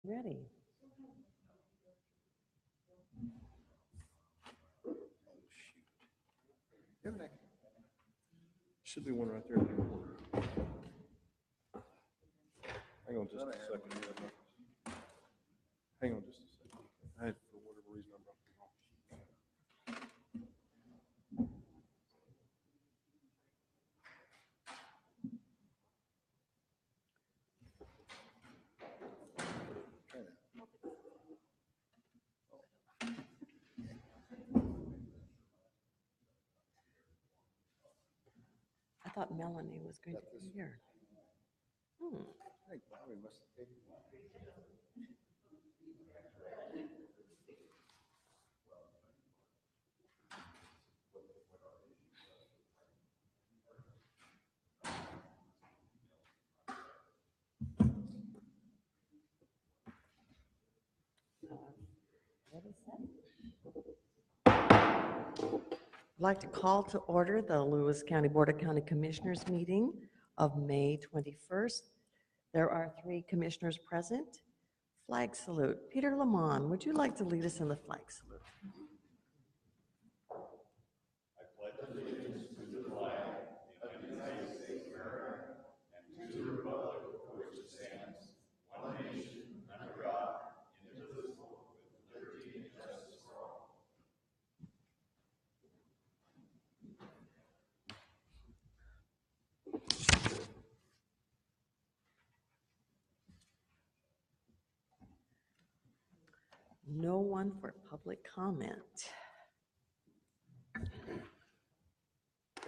Ready. Should be one right there. Hang on just a second. Hang on just a second. I had, for whatever reason, I brought it home. I thought Melanie was going to be here. I'd like to call to order the Lewis County Board of County Commissioners meeting of May 21st. There are 3 commissioners present. Flag salute. Peter Lamont, would you like to lead us in the flag salute? I pledge allegiance to the flag of the United States of America and to the republic for which it stands, one nation, under God, indivisible, with liberty and justice for all. No one for public comment.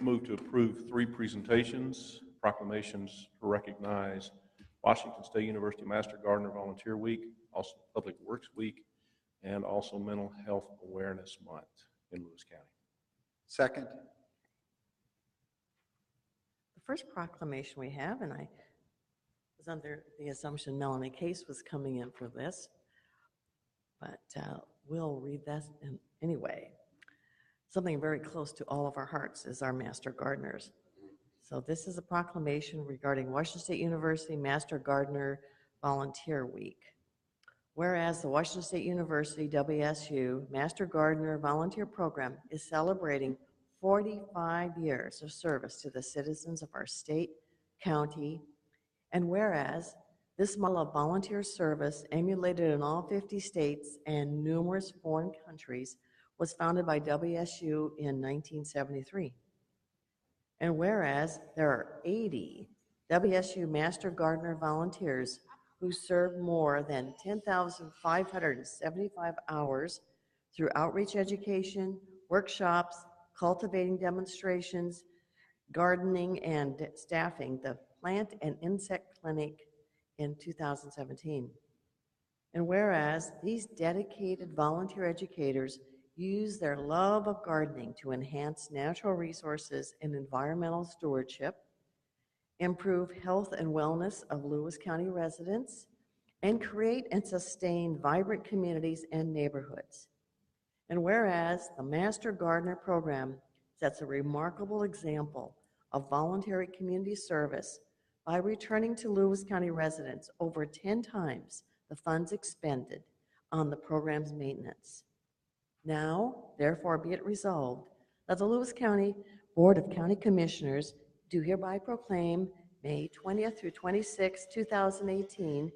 Move to approve 3 presentations, proclamations to recognize Washington State University Master Gardener Volunteer Week, also Public Works Week, and also Mental Health Awareness Month in Lewis County. Second. The first proclamation we have, and I was under the assumption Melanie Case was coming in for this, but we'll read that anyway. Something very close to all of our hearts is our Master Gardeners. So this is a proclamation regarding Washington State University Master Gardener Volunteer Week. Whereas the Washington State University WSU Master Gardener Volunteer Program is celebrating 45 years of service to the citizens of our state, county, and whereas this model of volunteer service, emulated in all 50 states and numerous foreign countries, was founded by WSU in 1973. And whereas there are 80 WSU Master Gardener volunteers who serve more than 10,575 hours through outreach education, workshops, cultivating demonstrations, gardening, and staffing the Plant and Insect Clinic in 2017. And whereas these dedicated volunteer educators use their love of gardening to enhance natural resources and environmental stewardship, improve health and wellness of Lewis County residents, and create and sustain vibrant communities and neighborhoods. And whereas the Master Gardener Program sets a remarkable example of voluntary community service by returning to Lewis County residents over 10 times the funds expended on the program's maintenance. Now, therefore, be it resolved that the Lewis County Board of County Commissioners do hereby proclaim May 20th through 26th, 2018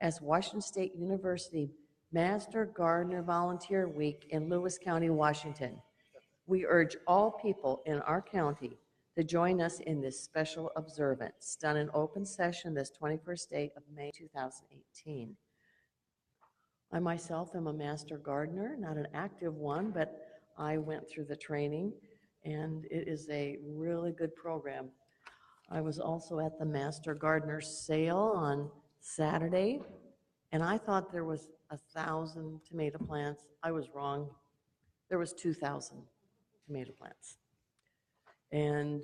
as Washington State University Master Gardener Volunteer Week in Lewis County, Washington. We urge all people in our county to join us in this special observance, done in open session this 21st day of May 2018. I myself am a master gardener, not an active one, but I went through the training, and it is a really good program. I was also at the Master Gardener sale on Saturday, and I thought there was 1,000 tomato plants. I was wrong. There was 2,000 tomato plants. And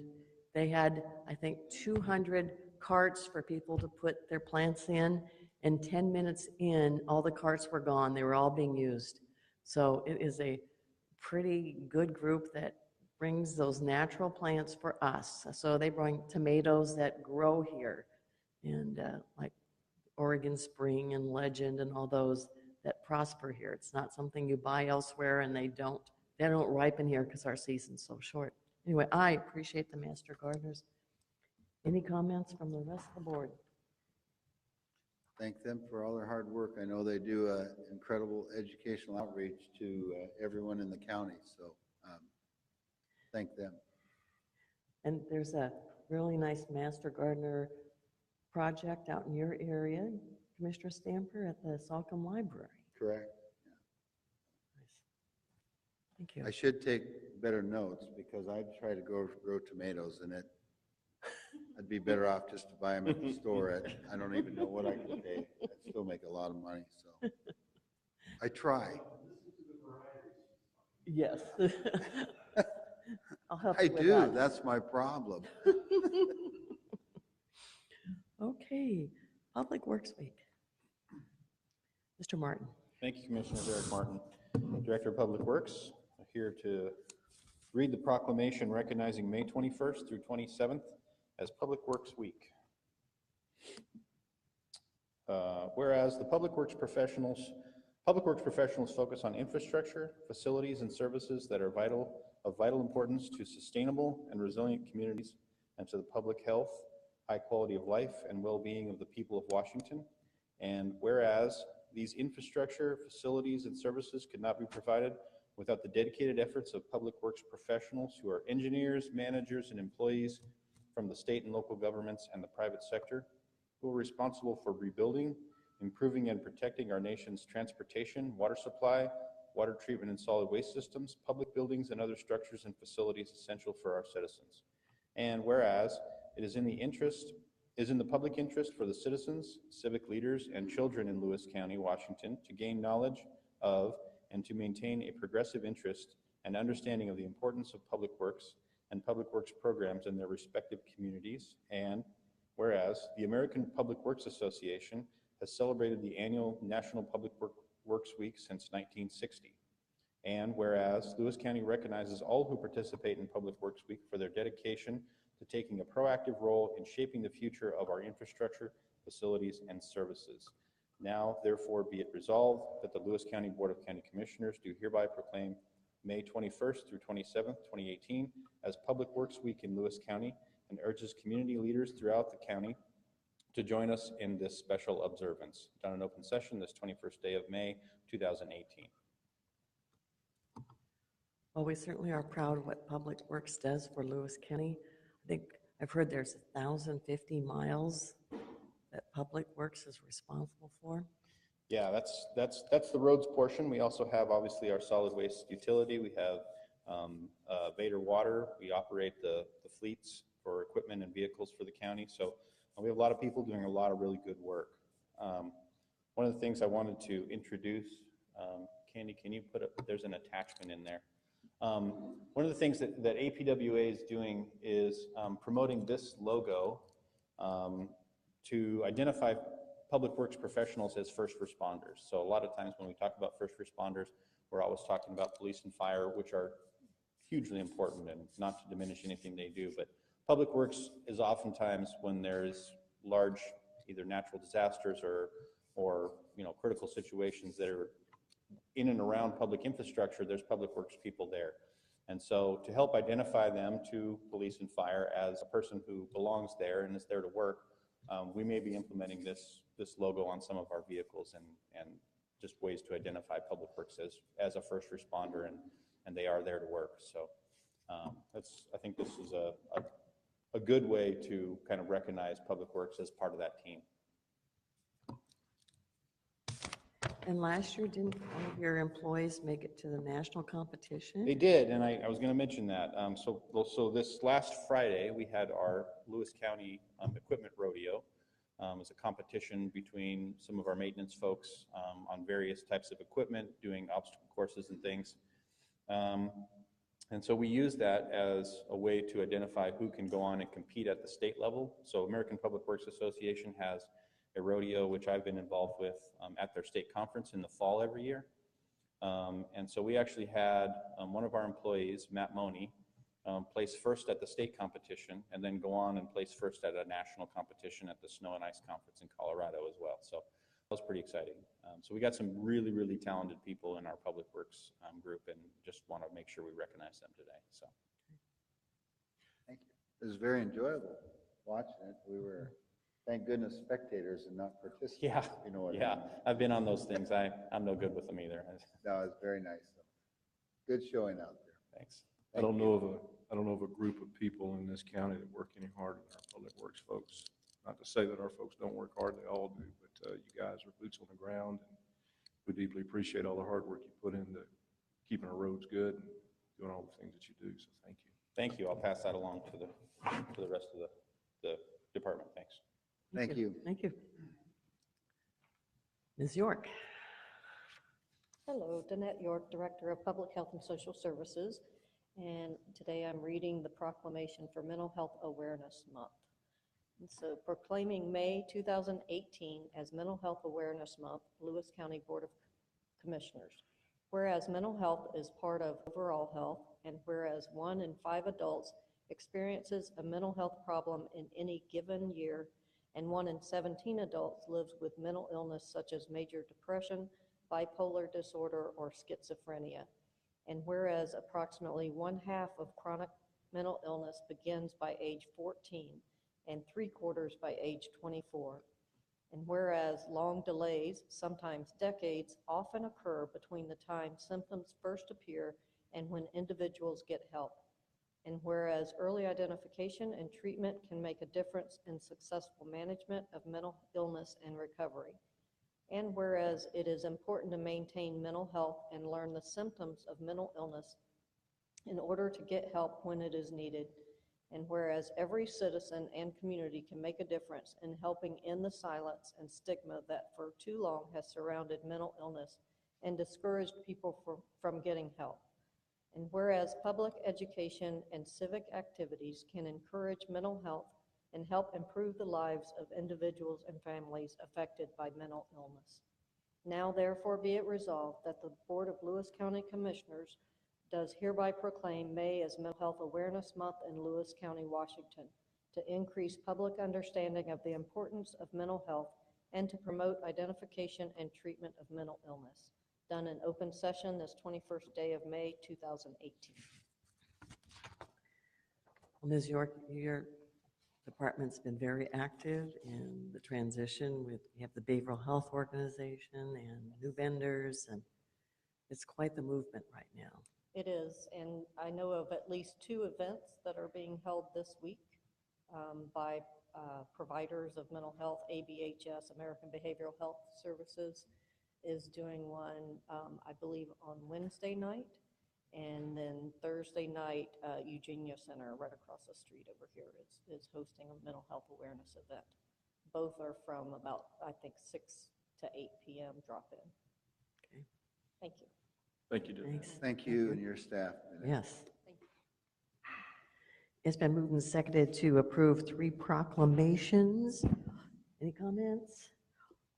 they had, I think, 200 carts for people to put their plants in, and 10 minutes in, all the carts were gone. They were all being used. So it is a pretty good group that brings those natural plants for us. So they bring tomatoes that grow here, and like Oregon Spring and Legend and all those that prosper here. It's not something you buy elsewhere, and they don't ripen here because our season's so short. Anyway, I appreciate the Master Gardeners. Any comments from the rest of the board? Thank them for all their hard work. I know they do incredible educational outreach to everyone in the county, so thank them. And there's a really nice Master Gardener project out in your area, Commissioner Stamper, at the Salcombe Library. Correct. Nice. Thank you. I should take better notes because I'd try to grow tomatoes, and I'd be better off just to buy them at the store. I don't even know what I can pay. I'd still make a lot of money, so I try. Yes. I'll help I you with do. that. That's my problem. Okay, Public Works Week. Mr. Martin. Thank you, Commissioner Derek Martin, Director of Public Works. I'm here to read the proclamation recognizing May 21st through 27th as Public Works Week. Whereas the Public Works professionals focus on infrastructure, facilities, and services that are of vital importance to sustainable and resilient communities and to the public health, high quality of life, and well-being of the people of Washington. And whereas these infrastructure, facilities, and services could not be provided without the dedicated efforts of Public Works professionals who are engineers, managers, and employees from the state and local governments and the private sector, who are responsible for rebuilding, improving, and protecting our nation's transportation, water supply, water treatment and solid waste systems, public buildings, and other structures and facilities essential for our citizens. And whereas it is in the public interest for the citizens, civic leaders, and children in Lewis County, Washington, to gain knowledge of and to maintain a progressive interest and understanding of the importance of public works and public works programs in their respective communities. And whereas the American Public Works Association has celebrated the annual National Public Works Week since 1960. And whereas Lewis County recognizes all who participate in Public Works Week for their dedication to taking a proactive role in shaping the future of our infrastructure, facilities, and services. Now, therefore, be it resolved that the Lewis County Board of County Commissioners do hereby proclaim May 21st through 27th, 2018 as Public Works Week in Lewis County, and urges community leaders throughout the county to join us in this special observance. Done in open session this 21st day of May, 2018. Well, we certainly are proud of what Public Works does for Lewis County. I think I've heard there's 1,050 miles that Public Works is responsible for. Yeah, that's the roads portion. We also have obviously our solid waste utility. We have Vader Water. We operate the fleets for equipment and vehicles for the county. So we have a lot of people doing a lot of really good work. One of the things I wanted to introduce, Candy, can you put up, there's an attachment in there. One of the things that APWA is doing is promoting this logo to identify public works professionals as first responders. So a lot of times when we talk about first responders, we're always talking about police and fire, which are hugely important, and not to diminish anything they do, but public works is oftentimes when there's large either natural disasters or critical situations that are in and around public infrastructure. There's public works people there. And so to help identify them to police and fire as a person who belongs there and is there to work, we may be implementing this logo on some of our vehicles and just ways to identify public works as a first responder, and they are there to work. So I think this is a good way to kind of recognize public works as part of that team. And last year, didn't one of your employees make it to the national competition? They did, and I was going to mention that. So this last Friday, we had our Lewis County Equipment Rodeo. It was a competition between some of our maintenance folks on various types of equipment, doing obstacle courses and things. And so we use that as a way to identify who can go on and compete at the state level. So American Public Works Association has a rodeo, which I've been involved with at their state conference in the fall every year. And so we actually had one of our employees, Matt Money, place first at the state competition, and then go on and place first at a national competition at the Snow and Ice Conference in Colorado as well. So that was pretty exciting. So we got some really, really talented people in our Public Works group, and just want to make sure we recognize them today. So Thank you. It was very enjoyable watching it. We were, thank goodness, spectators and not participants. yeah, You know what I yeah, mean? I've been on those things. I'm no good with them either. No, it was very nice. Good showing out there. Thanks. I don't know of a group of people in this county that work any harder than our Public Works folks. Not to say that our folks don't work hard, they all do, but you guys are boots on the ground, and we deeply appreciate all the hard work you put into keeping our roads good and doing all the things that you do, so thank you. Thank you. I'll pass that along to the rest of the department. Thanks. Thank you. Thank you. Ms. York. Hello, Danette York, Director of Public Health and Social Services, and today I'm reading the proclamation for Mental Health Awareness Month. And so proclaiming May 2018 as Mental Health Awareness Month, Lewis County Board of Commissioners. Whereas mental health is part of overall health, and whereas 1 in 5 adults experiences a mental health problem in any given year, and 1 in 17 adults lives with mental illness such as major depression, bipolar disorder, or schizophrenia. And whereas approximately 1/2 of chronic mental illness begins by age 14 and 3/4 by age 24. And whereas long delays, sometimes decades, often occur between the time symptoms first appear and when individuals get help. And whereas early identification and treatment can make a difference in successful management of mental illness and recovery. And whereas it is important to maintain mental health and learn the symptoms of mental illness in order to get help when it is needed. And whereas every citizen and community can make a difference in helping end the silence and stigma that for too long has surrounded mental illness and discouraged people from getting help. And whereas public education and civic activities can encourage mental health and help improve the lives of individuals and families affected by mental illness. Now therefore be it resolved that the Board of Lewis County Commissioners does hereby proclaim May as Mental Health Awareness Month in Lewis County, Washington, to increase public understanding of the importance of mental health and to promote identification and treatment of mental illness. Done in open session this 21st day of May 2018. Well, Ms. York, your department's been very active in the transition with, we have the Behavioral Health Organization and new vendors, and it's quite the movement right now. It is, and I know of at least 2 events that are being held this week by providers of mental health. ABHS, American Behavioral Health Services, is doing one, I believe, on Wednesday night, and then Thursday night, Eugenia Center, right across the street over here, is hosting a mental health awareness event. Both are from about, I think, 6 to 8 p.m. drop-in. Okay. Thank you. Thank you, Dennis. Thanks. Thank you and your staff. Yes. Thank you. It's been moved and seconded to approve 3 proclamations. Any comments?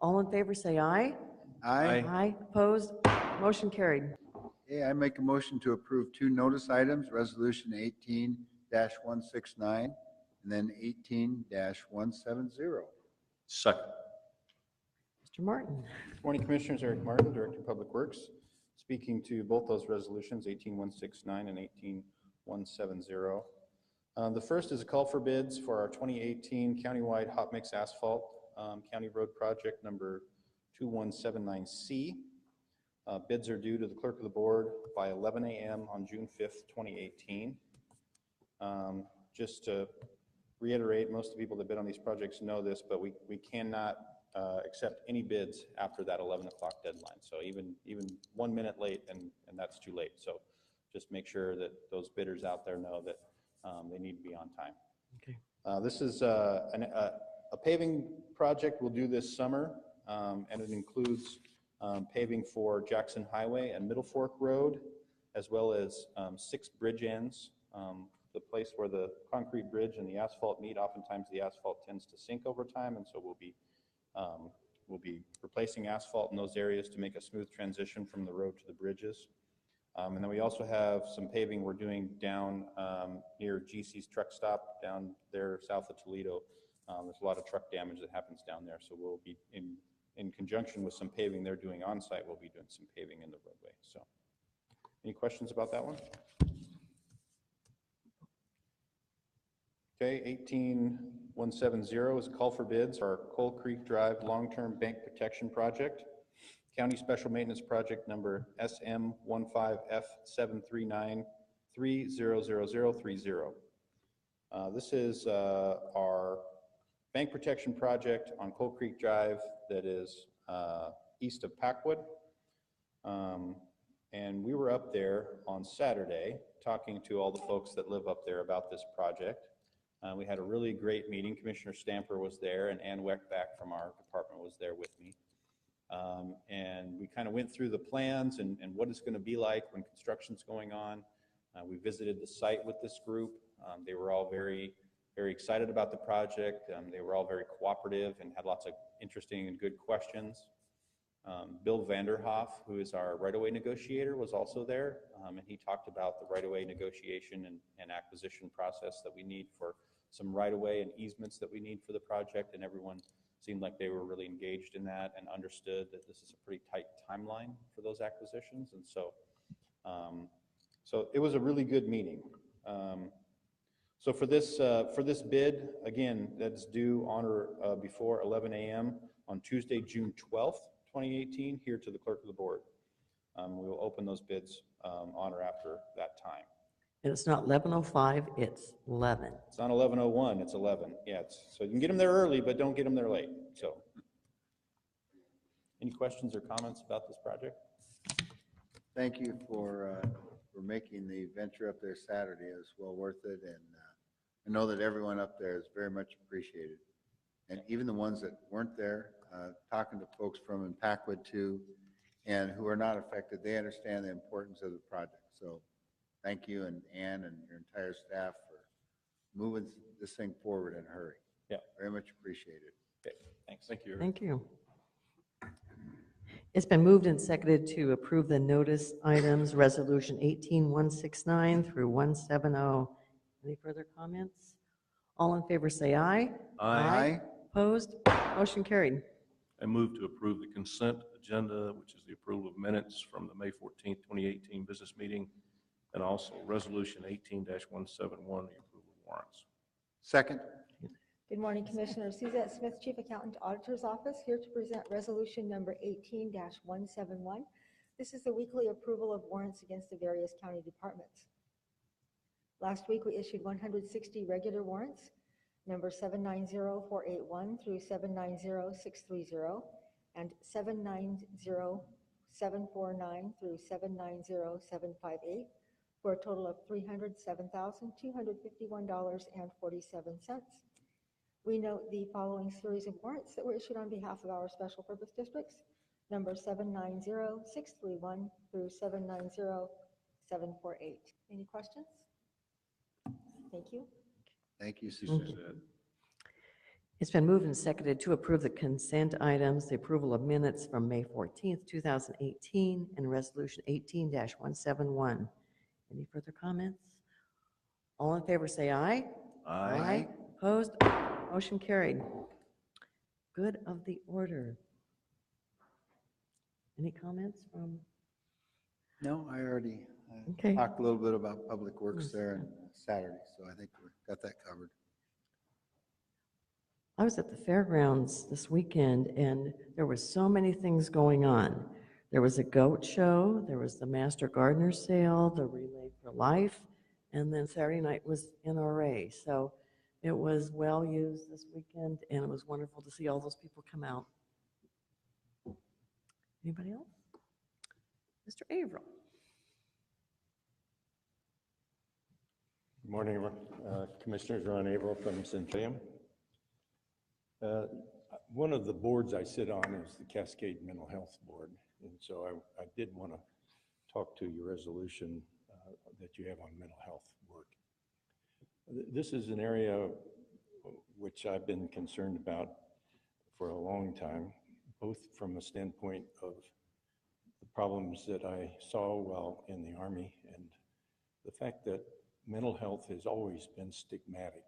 All in favor say aye. Aye. Aye. Opposed? Motion carried. Hey, I make a motion to approve 2 notice items, Resolution 18-169 and then 18-170. Second. Mr. Martin. Good morning, Commissioners. Eric Martin, Director of Public Works, speaking to both those resolutions, 18169 and 18170. The first is a call for bids for our 2018 countywide hot mix asphalt county road project number 2179C. Bids are due to the clerk of the board by 11 a.m. on June 5th, 2018. Just to reiterate, most of the people that bid on these projects know this, but we cannot accept any bids after that 11 o'clock deadline. So even 1 minute late, and that's too late. So just make sure that those bidders out there know that they need to be on time. Okay. This is a paving project we'll do this summer, and it includes paving for Jackson Highway and Middle Fork Road, as well as 6 bridge ends. The place where the concrete bridge and the asphalt meet, oftentimes the asphalt tends to sink over time, and so we'll be replacing asphalt in those areas to make a smooth transition from the road to the bridges. And then we also have some paving we're doing down near GC's truck stop down there south of Toledo. There's a lot of truck damage that happens down there, so we'll be in conjunction with some paving they're doing on site, we'll be doing some paving in the roadway. So any questions about that one? Okay, 18170 is a call for bids for our Coal Creek Drive Long-Term Bank Protection Project. County Special Maintenance Project number SM15F739300030. This is our bank protection project on Coal Creek Drive that is east of Packwood. And we were up there on Saturday talking to all the folks that live up there about this project. We had a really great meeting. Commissioner Stamper was there, and Ann Weckback from our department was there with me. And we kind of went through the plans and what it's going to be like when construction's going on. We visited the site with this group. They were all very, very excited about the project. They were all very cooperative and had lots of interesting and good questions. Bill Vanderhoff, who is our right-of-way negotiator, was also there, and he talked about the right-of-way negotiation and acquisition process that we need for some right-of-way and easements that we need for the project, and everyone seemed like they were really engaged in that and understood that this is a pretty tight timeline for those acquisitions. And so so it was a really good meeting. So for this bid, again, that's due on or before 11 a.m. on Tuesday, June 12th, 2018, here to the clerk of the board. We will open those bids on or after that time. And it's not 11:05, it's 11. It's not 11:01, it's 11. Yeah, so you can get them there early, but don't get them there late. So, any questions or comments about this project? Thank you for making the venture up there Saturday. It was well worth it, and I know that everyone up there is very much appreciated. And even the ones that weren't there, talking to folks from Packwood too, and who are not affected, they understand the importance of the project. So thank you, and Ann and your entire staff for moving this thing forward in a hurry. Yeah. Very much appreciated. Okay, thanks. Thank you. Thank you. It's been moved and seconded to approve the notice items, Resolution 18169 through 170. Any further comments? All in favor say aye. Aye. Opposed? Motion carried. I move to approve the consent agenda, which is the approval of minutes from the May 14th, 2018 business meeting, and also Resolution 18-171, the approval of warrants. Second. Good morning, Commissioners. Suzette Smith, Chief Accountant, Auditor's Office, here to present Resolution Number 18-171. This is the weekly approval of warrants against the various county departments. Last week, we issued 160 regular warrants, number 790481 through 790630, and 790749 through 790758, for a total of $307,251.47. We note the following series of warrants that were issued on behalf of our special purpose districts, number 790631 through 790748. Any questions? Thank you. Thank you, Susan. Said. It's been moved and seconded to approve the consent items, the approval of minutes from May 14th, 2018, and Resolution 18-171. Any further comments? All in favor say aye. Aye. Opposed? Motion carried. Good of the order. Any comments from? No, I already Okay. talked a little bit about Public Works there on Saturday, so I think we got that covered. I was at the fairgrounds this weekend, and there were so many things going on. There was a goat show, there was the Master Gardener sale, the Relay for Life, and then Saturday night was NRA. So it was well used this weekend, and it was wonderful to see all those people come out. Anybody else? Mr. Averill. Good morning, Commissioners. Ron Averill from Centennial. One of the boards I sit on is the Cascade Mental Health Board, and so I did want to talk to your resolution that you have on mental health work. This is an area which I've been concerned about for a long time, both from a standpoint of the problems that I saw while in the Army, and the fact that mental health has always been stigmatic.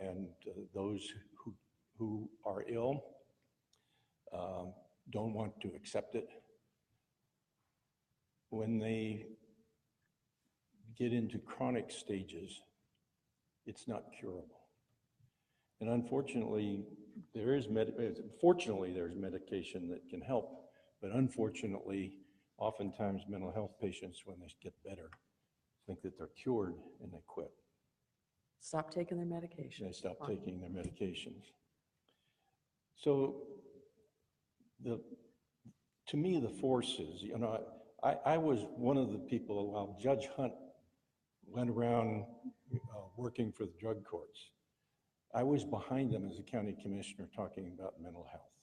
And those who are ill don't want to accept it. When they get into chronic stages, it's not curable. And unfortunately, fortunately, there's medication that can help, but unfortunately, oftentimes mental health patients, when they get better, think that they're cured and they quit. Stop taking their medication. They stop taking their medications. So to me, the forces, I was one of the people while Judge Hunt went around working for the drug courts. I was behind them as a county commissioner talking about mental health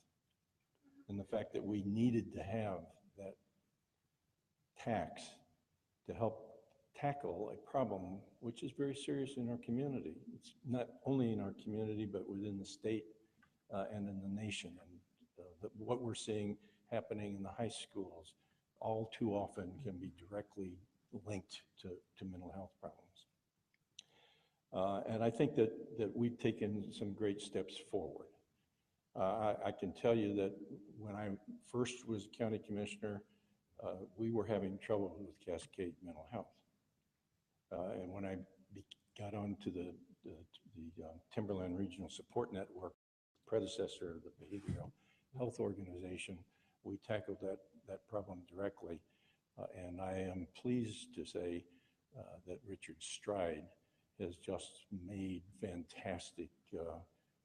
and the fact that we needed to have that tax to help tackle a problem which is very serious in our community. It's not only in our community, but within the state and in the nation. And what we're seeing happening in the high schools all too often can be directly linked to mental health problems. And I think that we've taken some great steps forward. I can tell you that when I first was county commissioner, we were having trouble with Cascade Mental Health. And when I got onto the Timberland Regional Support Network, predecessor of the Behavioral Health Organization, we tackled that problem directly. And I am pleased to say that Richard Stride has just made fantastic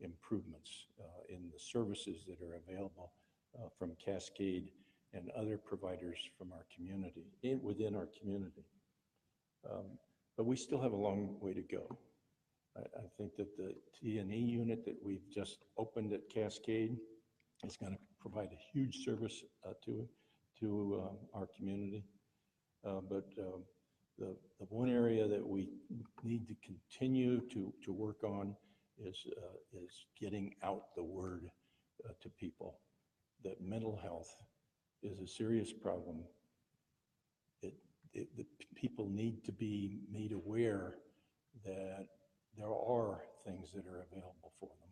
improvements in the services that are available from Cascade and other providers from our community, within our community. But we still have a long way to go. I think that the T&E unit that we've just opened at Cascade is going to provide a huge service to our community. But the one area that we need to continue to work on is getting out the word to people that mental health is a serious problem. The people need to be made aware that there are things that are available for them.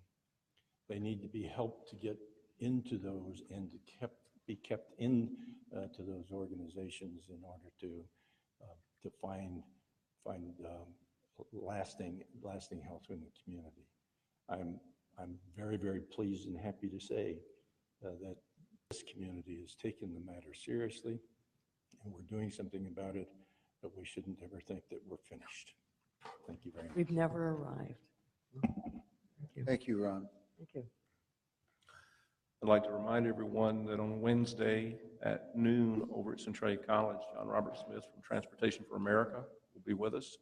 They need to be helped to get into those and to be kept in to those organizations in order to find lasting health in the community. I'm very, very pleased and happy to say that this community has taken the matter seriously, and we're doing something about it, but we shouldn't ever think that we're finished. Thank you very much. We've never arrived. Thank you. Thank you, Ron. Thank you. I'd like to remind everyone that on Wednesday at noon over at Centralia College, John Robert Smith from Transportation for America will be with us.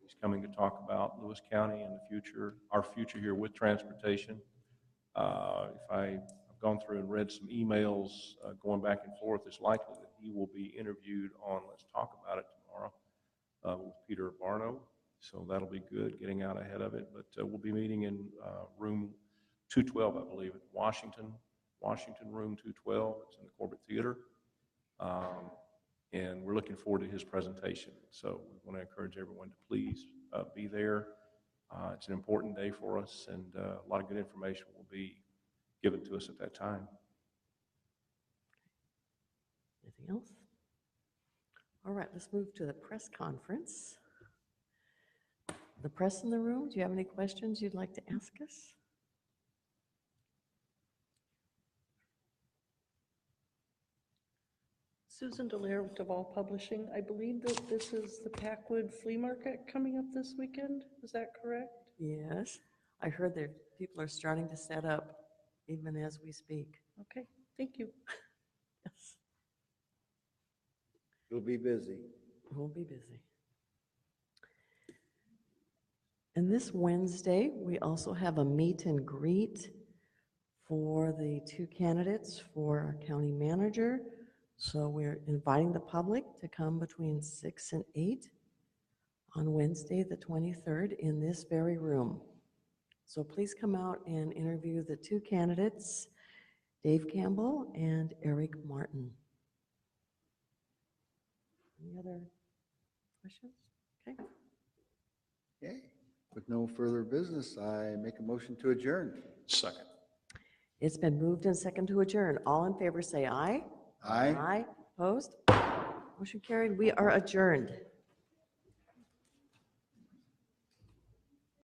He's coming to talk about Lewis County and the future, our future here with transportation. I've gone through and read some emails going back and forth. It's likely that he will be interviewed on Let's Talk About It tomorrow with Peter Barno. So that'll be good, getting out ahead of it. But we'll be meeting in room 212, I believe, at Washington room 212. It's in the Corbett Theater. And we're looking forward to his presentation. So we want to encourage everyone to please be there. It's an important day for us, and a lot of good information will be given to us at that time. Anything else? All right, let's move to the press conference. The press in the room, do you have any questions you'd like to ask us? Susan Dallaire with Duval Publishing. I believe that this is the Packwood Flea Market coming up this weekend. Is that correct? Yes, I heard that people are starting to set up even as we speak. Okay, thank you. Yes, You'll be busy. we'll be busy. And this Wednesday, we also have a meet and greet for the two candidates for our county manager. So we're inviting the public to come between 6 and 8 on Wednesday, the 23rd, in this very room. So please come out and interview the two candidates, Dave Campbell and Eric Martin. Any other questions? Okay. Okay, with no further business, I make a motion to adjourn. Second. It's been moved and second to adjourn. All in favor, say aye. Aye. Aye. Opposed? Motion carried. We are adjourned.